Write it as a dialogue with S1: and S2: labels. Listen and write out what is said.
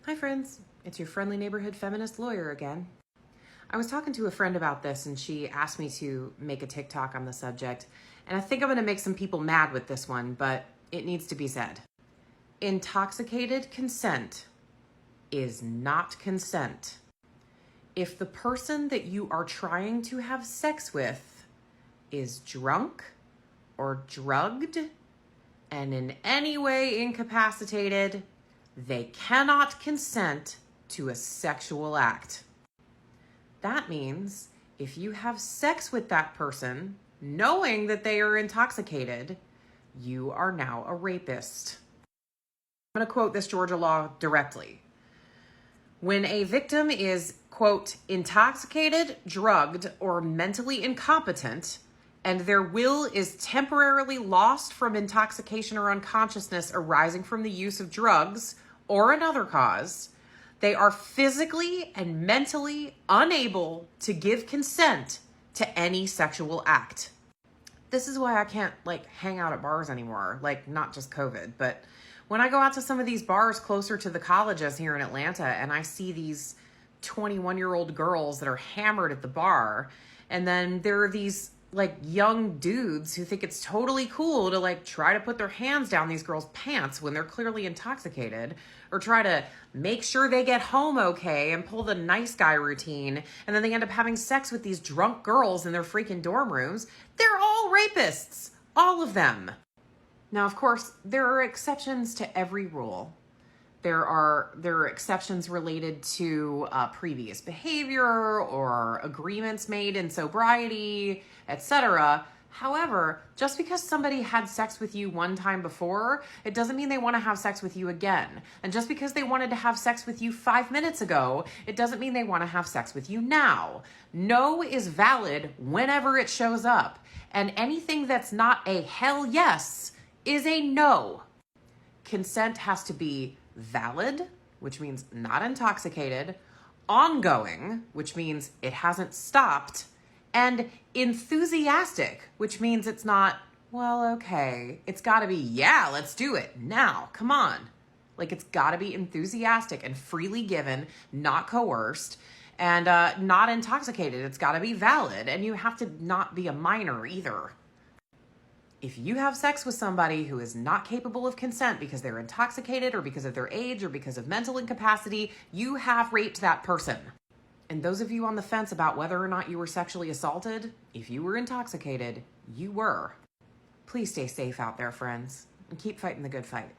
S1: Hi friends, it's your friendly neighborhood feminist lawyer again. I was talking to a friend about this and she asked me to make a TikTok on the subject, and I think I'm going to make some people mad with this one, but it needs to be said. Intoxicated consent is not consent. If the person that you are trying to have sex with is drunk or drugged and in any way incapacitated, they cannot consent to a sexual act. That means if you have sex with that person, knowing that they are intoxicated, you are now a rapist. I'm going to quote this Georgia law directly. When a victim is, quote, intoxicated, drugged, or mentally incompetent, and their will is temporarily lost from intoxication or unconsciousness arising from the use of drugs or another cause, they are physically and mentally unable to give consent to any sexual act. This is why I can't hang out at bars anymore, not just COVID, but when I go out to some of these bars closer to the colleges here in Atlanta and I see these 21-year-old girls that are hammered at the bar, and then there are these young dudes who think it's totally cool to try to put their hands down these girls' pants when they're clearly intoxicated, or try to make sure they get home okay and pull the nice guy routine, and then they end up having sex with these drunk girls in their freaking dorm rooms. They're all rapists, all of them. Now, of course, there are exceptions to every rule. There are exceptions related to previous behavior or agreements made in sobriety, etc. However, just because somebody had sex with you one time before, it doesn't mean they want to have sex with you again. And just because they wanted to have sex with you 5 minutes ago, it doesn't mean they want to have sex with you now. No is valid whenever it shows up. And anything that's not a hell yes is a no. Consent has to be valid, which means not intoxicated, ongoing, which means it hasn't stopped, and enthusiastic, which means it's not, well, okay. It's got to be, yeah, let's do it now. Come on. It's got to be enthusiastic and freely given, not coerced, and not intoxicated. It's got to be valid, and you have to not be a minor either. If you have sex with somebody who is not capable of consent because they're intoxicated or because of their age or because of mental incapacity, you have raped that person. And those of you on the fence about whether or not you were sexually assaulted, if you were intoxicated, you were. Please stay safe out there, friends, and keep fighting the good fight.